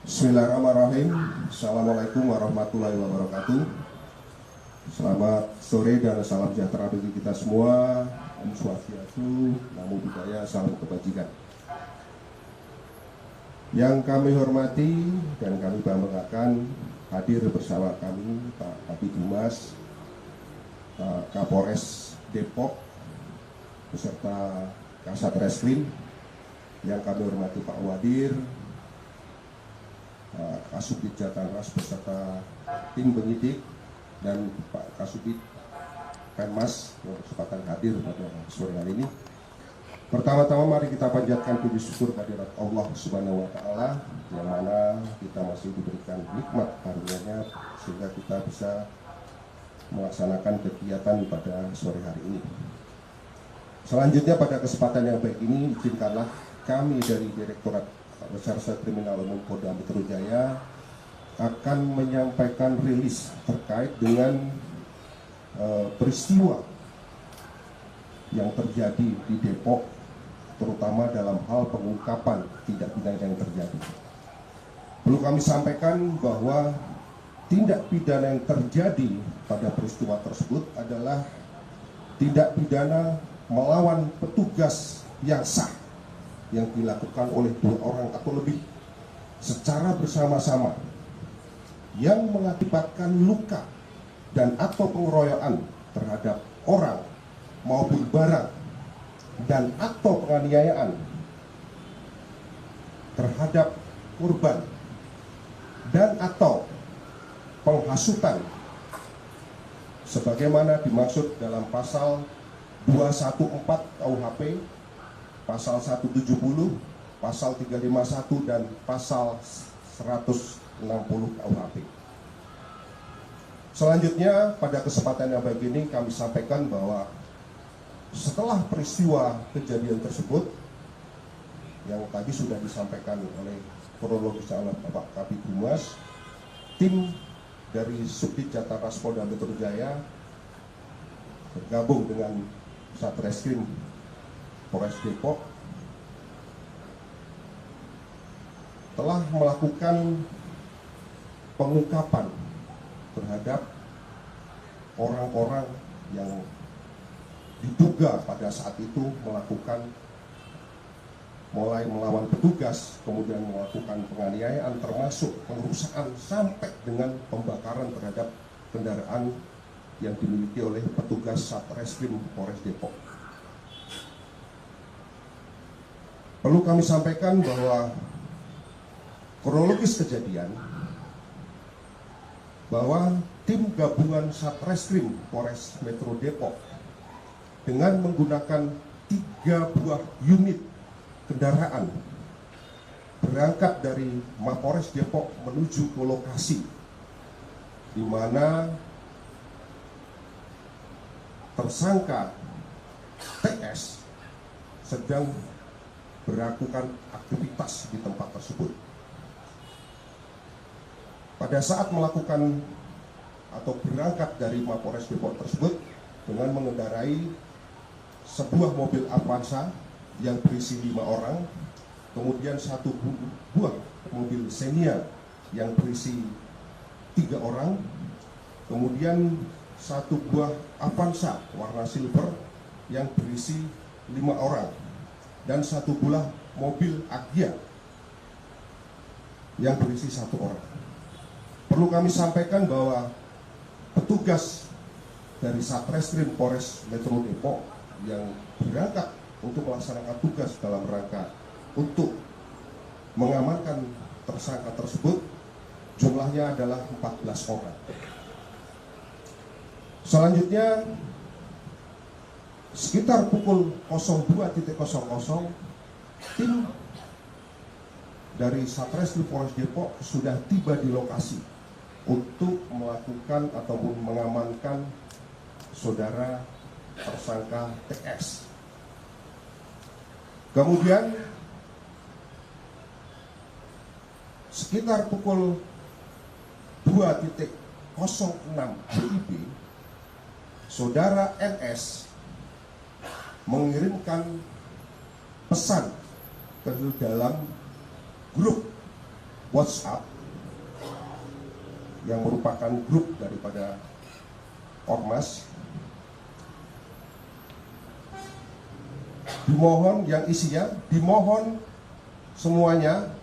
Bismillahirrahmanirrahim. Assalamualaikum warahmatullahi wabarakatuh. Selamat sore dan salam sejahtera bagi kita semua. Om Swastiastu, Namo Buddhaya, salam kebajikan. Yang kami hormati dan kami banggakan, hadir bersama kami Pak Kabid Humas, Pak Kapolres Depok, beserta Kasat Reskrim. Yang kami hormati Pak Wadir, Kasubdit Jataras beserta tim penyidik, dan Pak Kasubdit Penmas yang berkesempatan hadir pada sore hari ini. Pertama-tama mari kita panjatkan puji syukur kehadirat Allah Subhanahu wa Ta'ala, yang mana kita masih diberikan nikmat karunia-Nya sehingga kita bisa melaksanakan kegiatan pada sore hari ini. Selanjutnya, pada kesempatan yang baik ini, izinkanlah kami dari Direktorat Reserse Kriminal Umum Polda Metro Jaya akan menyampaikan rilis terkait dengan peristiwa yang terjadi di Depok, terutama dalam hal pengungkapan tindak pidana yang terjadi. Perlu kami sampaikan bahwa tindak pidana yang terjadi pada peristiwa tersebut adalah tindak pidana melawan petugas yang sah, yang dilakukan oleh 2 orang atau lebih secara bersama-sama, yang mengakibatkan luka dan atau pengeroyokan terhadap orang maupun barang, dan atau penganiayaan terhadap korban, dan atau penghasutan sebagaimana dimaksud dalam pasal 214 KUHP, pasal 170, pasal 351, dan pasal 160 KUHP. Selanjutnya, pada kesempatan yang baik ini kami sampaikan bahwa setelah peristiwa kejadian tersebut yang tadi sudah disampaikan oleh kronologis oleh Bapak Kabid Humas, tim dari Subdit Jataras Polda Metro Jaya bergabung dengan Satreskrim Polres Depok telah melakukan pengungkapan terhadap orang-orang yang diduga pada saat itu mulai melawan petugas, kemudian melakukan penganiayaan, termasuk pengerusakan sampai dengan pembakaran terhadap kendaraan yang dimiliki oleh petugas Satreskrim Polres Depok. Perlu kami sampaikan bahwa kronologis kejadian, bahwa tim gabungan Satreskrim Polres Metro Depok dengan menggunakan 3 buah unit kendaraan berangkat dari Mapolres Depok menuju ke lokasi di mana tersangka TS sedang melakukan aktivitas di tempat tersebut. Pada saat melakukan atau berangkat dari Mapolres Depok tersebut dengan mengendarai sebuah mobil Avanza yang berisi 5 orang, kemudian 1 buah mobil Xenia yang berisi 3 orang, kemudian 1 buah Avanza warna silver yang berisi 5 orang, dan 1 buah mobil Agya yang berisi 1 orang. Perlu kami sampaikan bahwa petugas dari Satreskrim Polres Metro Depok yang berangkat untuk melaksanakan tugas dalam rangka untuk mengamankan tersangka tersebut jumlahnya adalah 14 orang. Selanjutnya, sekitar pukul 02.00, tim dari Satreskrim Polres Depok sudah tiba di lokasi untuk melakukan ataupun mengamankan saudara tersangka TS. Kemudian sekitar pukul 2.06 WIB, saudara NS mengirimkan pesan ke dalam grup WhatsApp yang merupakan grup daripada ormas, dimohon yang isinya dimohon semuanya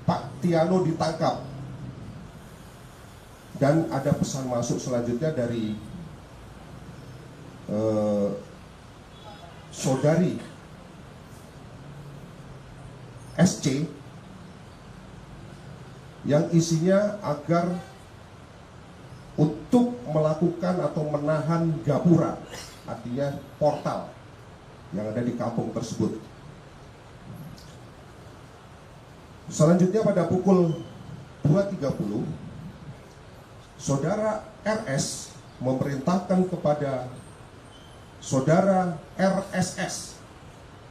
Pak Tiano ditangkap. Dan ada pesan masuk selanjutnya dari saudari SC yang isinya agar untuk melakukan atau menahan gapura, artinya portal yang ada di kampung tersebut. Selanjutnya pada pukul 2.30, saudara RS memerintahkan kepada saudara RSS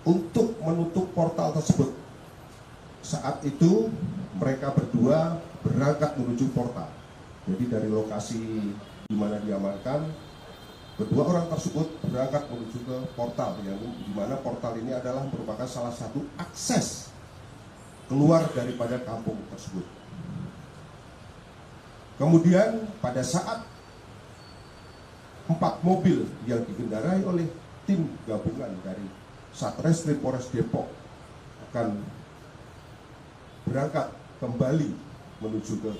untuk menutup portal tersebut. Saat itu mereka berdua berangkat menuju portal. Jadi dari lokasi di mana diamankan, kedua orang tersebut berangkat menuju ke portal, yang di mana portal ini adalah merupakan salah satu akses keluar daripada kampung tersebut. Kemudian pada saat 4 mobil yang dikendarai oleh tim gabungan dari Satreskrim Polres Depok akan berangkat kembali menuju ke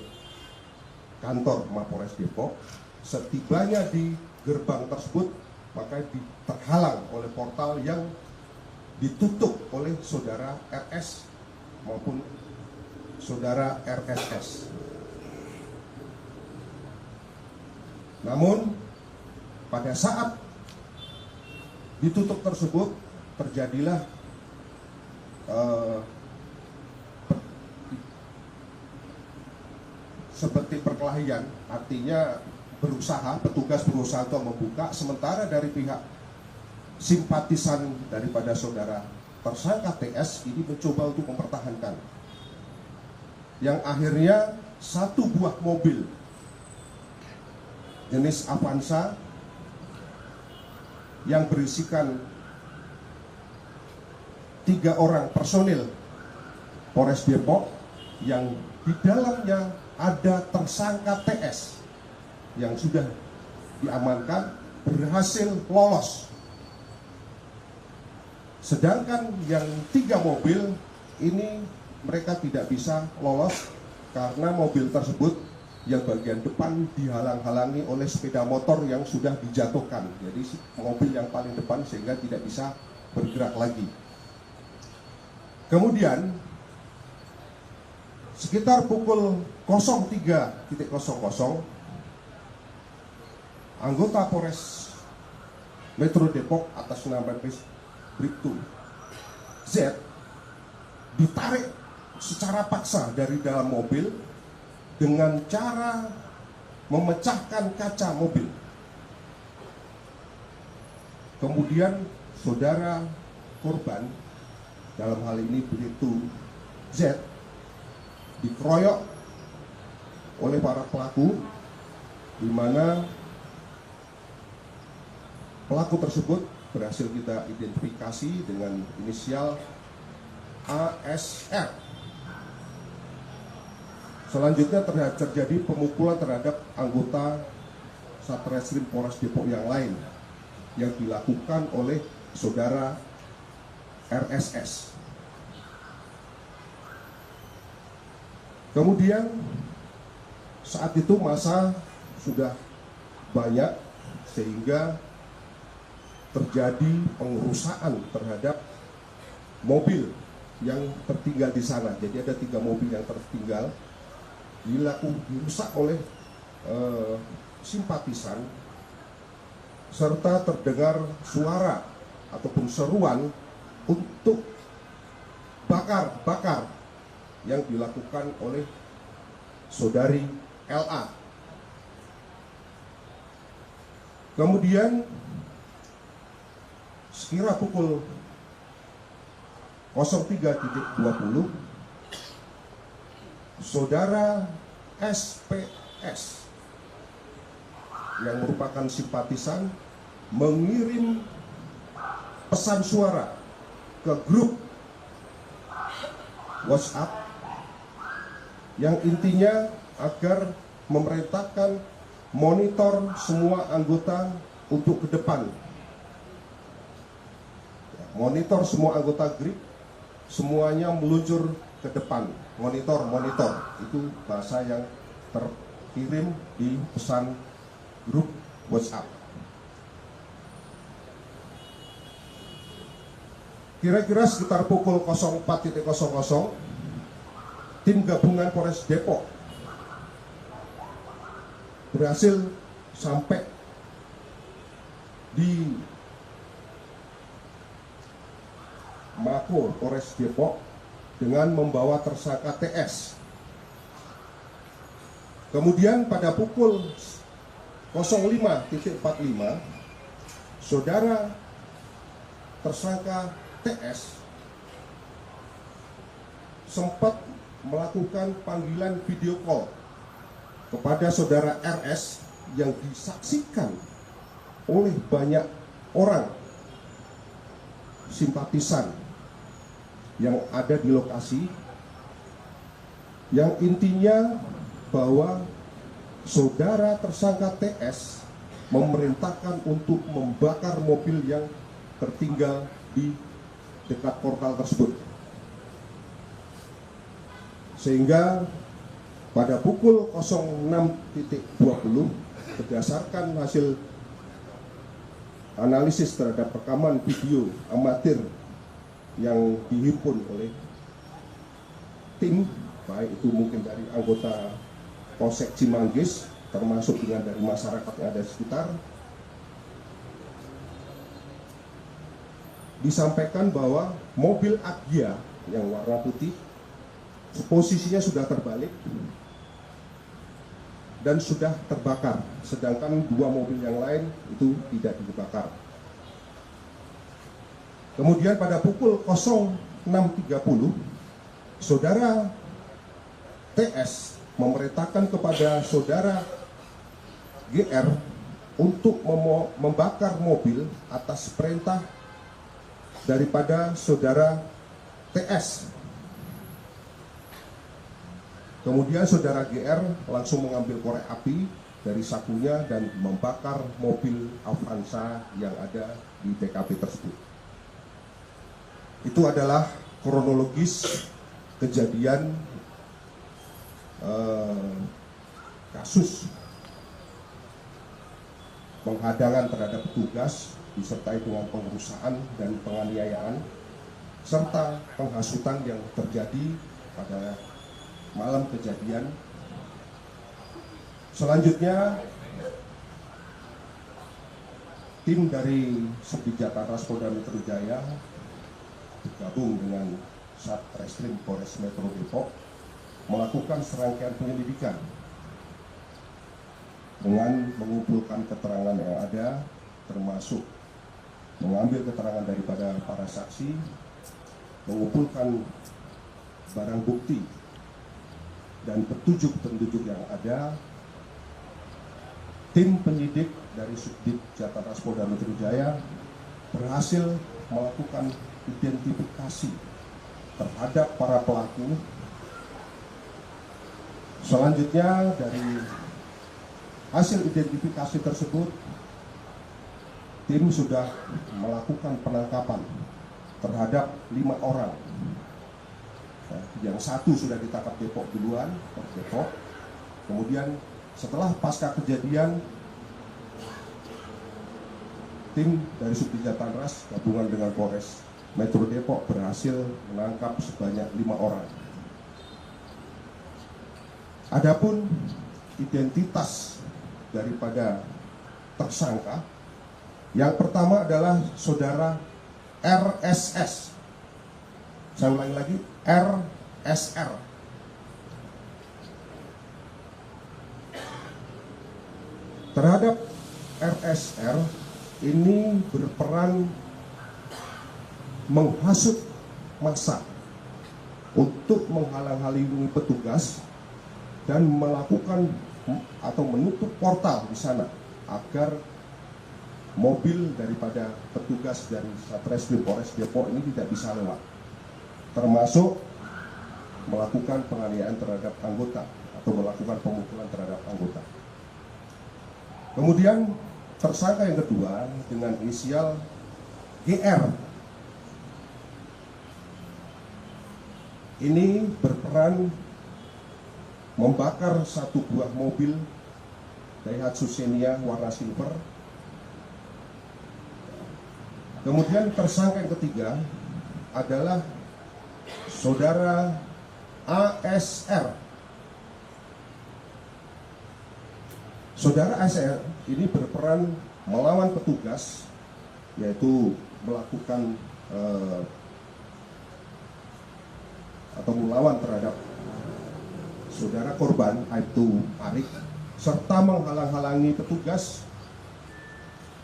kantor Mapolres Depok, setibanya di gerbang tersebut maka terhalang oleh portal yang ditutup oleh saudara RS maupun saudara RSS. Namun pada saat ditutup tersebut terjadilah seperti perkelahian, artinya petugas berusaha untuk membuka, sementara dari pihak simpatisan daripada saudara tersangka TS ini mencoba untuk mempertahankan, yang akhirnya satu buah mobil jenis Avanza yang berisikan 3 orang personil Polres Depok yang di dalamnya ada tersangka TS yang sudah diamankan berhasil lolos. Sedangkan yang 3 mobil ini mereka tidak bisa lolos karena mobil tersebut yang bagian depan dihalang-halangi oleh sepeda motor yang sudah dijatuhkan. Jadi mobil yang paling depan sehingga tidak bisa bergerak lagi. Kemudian sekitar pukul 03.00 anggota Polres Metro Depok atas nama Bribtu Z ditarik secara paksa dari dalam mobil dengan cara memecahkan kaca mobil. Kemudian saudara korban, dalam hal ini Bribtu Z, dikeroyok oleh para pelaku, di mana pelaku tersebut berhasil kita identifikasi dengan inisial ASR. Selanjutnya terjadi pemukulan terhadap anggota Satreskrim Polres Depok yang lain yang dilakukan oleh saudara RSS. Kemudian saat itu massa sudah banyak sehingga terjadi pengerusakan terhadap mobil yang tertinggal di sana. Jadi ada 3 mobil yang tertinggal dirusak oleh simpatisan, serta terdengar suara ataupun seruan untuk bakar yang dilakukan oleh saudari LA. Kemudian sekira pukul 03.20 saudara SPS yang merupakan simpatisan mengirim pesan suara ke grup WhatsApp yang intinya agar memerintahkan monitor semua anggota untuk ke depan. Monitor semua anggota GRIP, semuanya meluncur ke depan. Monitor, itu bahasa yang terkirim di pesan grup WhatsApp. Kira-kira sekitar pukul 04.00, tim gabungan Polres Depok berhasil sampai di Mako Polres Depok dengan membawa tersangka TS. Kemudian pada pukul 05.45, saudara tersangka TS sempat melakukan panggilan video call kepada saudara RS yang disaksikan oleh banyak orang simpatisan yang ada di lokasi, yang intinya bahwa saudara tersangka TS memerintahkan untuk membakar mobil yang tertinggal di dekat portal tersebut. Sehingga pada pukul 06.20, berdasarkan hasil analisis terhadap rekaman video amatir yang dihimpun oleh tim, baik itu mungkin dari anggota Polsek Cimanggis, termasuk dengan dari masyarakat yang ada di sekitar, disampaikan bahwa mobil Agya yang warna putih posisinya sudah terbalik dan sudah terbakar, sedangkan dua mobil yang lain itu tidak dibakar. Kemudian pada pukul 06.30, saudara TS memerintahkan kepada saudara GR untuk membakar mobil atas perintah daripada saudara TS. Kemudian saudara GR langsung mengambil korek api dari sakunya dan membakar mobil Avanza yang ada di TKP tersebut. Itu adalah kronologis kejadian kasus penghadangan terhadap petugas disertai dengan pengerusakan dan penganiayaan serta penghasutan yang terjadi pada malam kejadian. Selanjutnya tim dari Subdit-Jataras Polda Metro Jaya bergabung dengan Satreskrim Polres Metro Depok melakukan serangkaian penyelidikan dengan mengumpulkan keterangan yang ada, termasuk mengambil keterangan daripada para saksi, mengumpulkan barang bukti dan petunjuk-petunjuk yang ada. Tim penyidik dari Subdit-Jataras Polda Metro Jaya berhasil melakukan identifikasi terhadap para pelaku. Selanjutnya dari hasil identifikasi tersebut, tim sudah melakukan penangkapan terhadap 5 orang. Yang satu sudah ditangkap Depok duluan, Depok. Kemudian setelah pasca kejadian, tim dari Subdit-Jataras gabungan dengan Polres Metro Depok berhasil menangkap sebanyak 5 orang. Adapun identitas daripada tersangka, yang pertama adalah saudara RSS. Saya ulangi lagi, RSR. Terhadap RSR ini berperan menghasut massa untuk menghalang-halangi petugas dan melakukan atau menutup portal di sana agar mobil daripada petugas dari Satreskrim Polres Depok ini tidak bisa lewat. Termasuk melakukan penganiayaan terhadap anggota atau melakukan pemukulan terhadap anggota. Kemudian tersangka yang kedua dengan inisial GR ini berperan membakar satu buah mobil Daihatsu Xenia warna silver. Kemudian tersangka yang ketiga adalah saudara ASR. Saudara ASR ini berperan melawan petugas, yaitu melakukan atau melawan terhadap saudara korban, yaitu Arik, serta menghalang-halangi petugas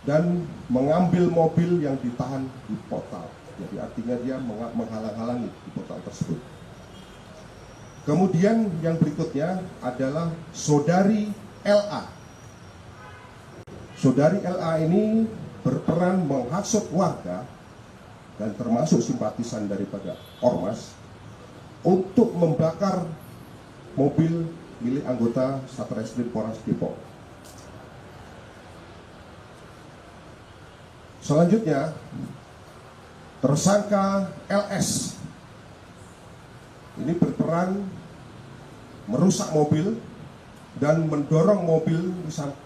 dan mengambil mobil yang ditahan di portal. Jadi artinya dia menghalang-halangi di portal tersebut. Kemudian yang berikutnya adalah saudari LA. Saudari LA ini berperan menghasut warga dan termasuk simpatisan daripada Ormas untuk membakar mobil milik anggota Satreskrim Polres Depok. Selanjutnya, tersangka LS ini berperan merusak mobil dan mendorong mobil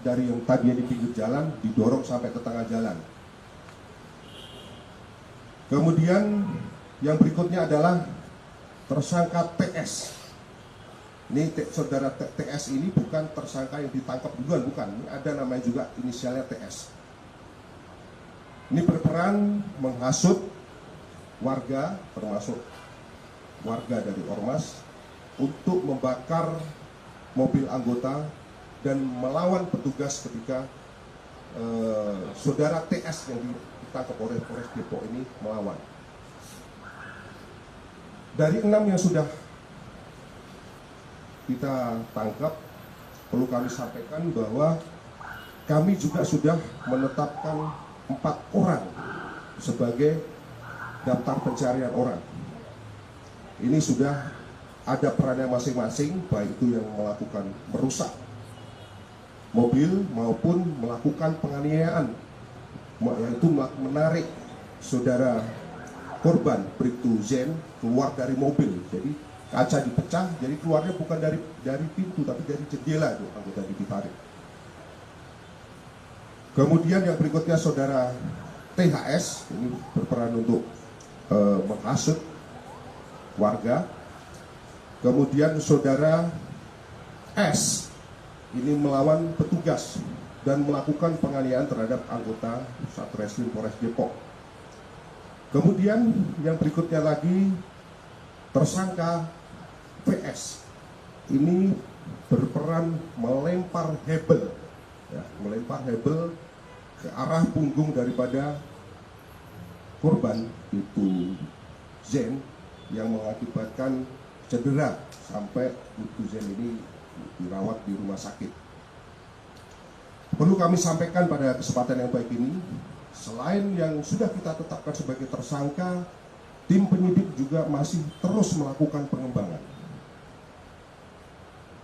dari yang tadinya di pinggir jalan didorong sampai ke tengah jalan. Kemudian yang berikutnya adalah tersangka TS. Ini saudara TS ini bukan tersangka yang ditangkap duluan, bukan. Ini ada namanya juga inisialnya TS. Ini berperan menghasut warga, termasuk warga dari Ormas, untuk membakar mobil anggota dan melawan petugas ketika saudara TS yang ditangkap oleh Polres Depok ini melawan. Dari 6 yang sudah kita tangkap, perlu kami sampaikan bahwa kami juga sudah menetapkan 4 orang sebagai daftar pencarian orang. Ini sudah ada perannya masing-masing, baik itu yang melakukan merusak mobil maupun melakukan penganiayaan, yaitu menarik saudara korban Bribtu Zen keluar dari mobil. Jadi kaca dipecah, jadi keluarnya bukan dari pintu tapi dari jendela itu anggota ditarik. Kemudian yang berikutnya saudara THS ini berperan untuk menghasut warga. Kemudian saudara S ini melawan petugas dan melakukan penganiayaan terhadap anggota Satreskrim Polres Depok. Kemudian yang berikutnya lagi tersangka PS ini berperan melempar hebel, ya, melempar hebel ke arah punggung daripada korban itu Zen yang mengakibatkan cedera sampai Bribtu Zen ini dirawat di rumah sakit. Perlu kami sampaikan pada kesempatan yang baik ini, selain yang sudah kita tetapkan sebagai tersangka, tim penyidik juga masih terus melakukan pengembangan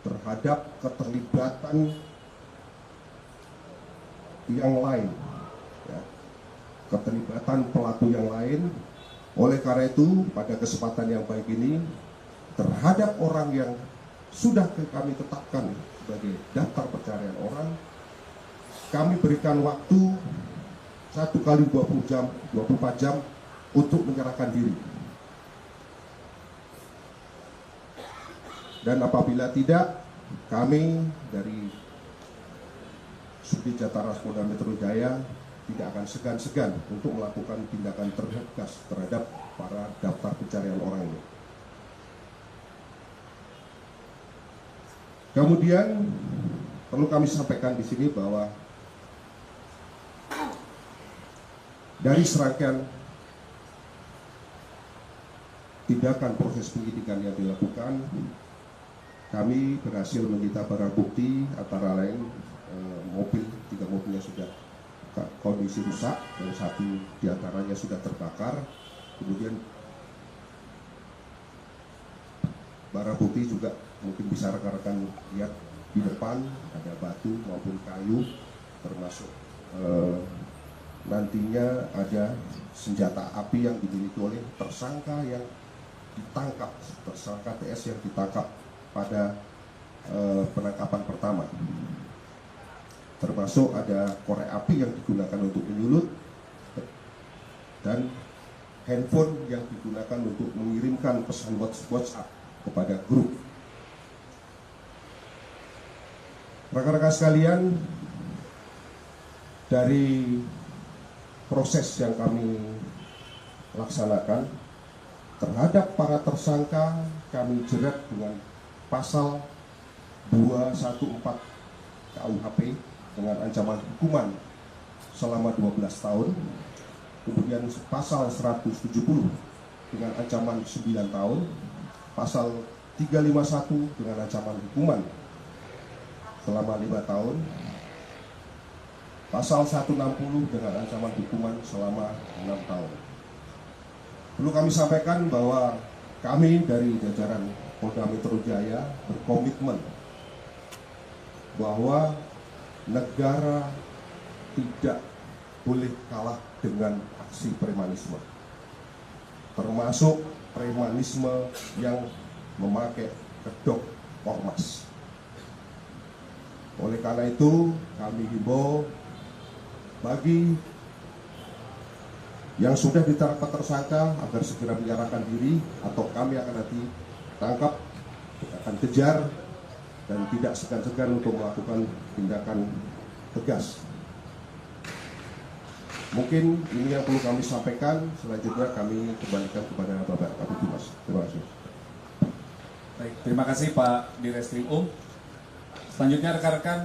terhadap keterlibatan yang lain, ya, keterlibatan pelaku yang lain. Oleh karena itu, pada kesempatan yang baik ini, terhadap orang yang sudah kami tetapkan sebagai daftar pencarian orang, kami berikan waktu 1 kali 24 jam untuk menyerahkan diri. Dan apabila tidak, kami dari Subdit Jataras Polda Metro Jaya tidak akan segan-segan untuk melakukan tindakan tegas terhadap para daftar pencarian orang ini. Kemudian perlu kami sampaikan di sini bahwa dari serangkaian tindakan proses penyidikan yang dilakukan, kami berhasil menyita barang bukti antara lain mobil, 3 mobilnya sudah kondisi rusak dan 1 diantaranya sudah terbakar. Kemudian barang bukti juga mungkin bisa rekan-rekan lihat di depan ada batu maupun kayu, termasuk nantinya ada senjata api yang dimiliki oleh tersangka yang ditangkap, tersangka TS yang ditangkap pada penangkapan pertama. Termasuk ada korek api yang digunakan untuk menyulut dan handphone yang digunakan untuk mengirimkan pesan WhatsApp kepada grup. Rekan-rekan sekalian, dari proses yang kami laksanakan terhadap para tersangka, kami jerat dengan pasal 214 KUHP dengan ancaman hukuman selama 12 tahun. Kemudian pasal 170 dengan ancaman 9 tahun, pasal 351 dengan ancaman hukuman selama 5 tahun, pasal 160 dengan ancaman hukuman selama 6 tahun. Perlu kami sampaikan bahwa kami dari jajaran Polda Metro Jaya berkomitmen bahwa negara tidak boleh kalah dengan aksi premanisme, termasuk premanisme yang memakai kedok ormas. Oleh karena itu, kami himbau bagi yang sudah ditetapkan tersangka agar segera menyerahkan diri, atau kami akan nanti tangkap, akan kejar, dan tidak segan-segan untuk melakukan tindakan tegas. Mungkin ini yang perlu kami sampaikan. Selanjutnya kami kembalikan kepada Bapak Kabid Humas. Terima kasih. Baik, terima kasih Pak Direskrim. Selanjutnya rekan-rekan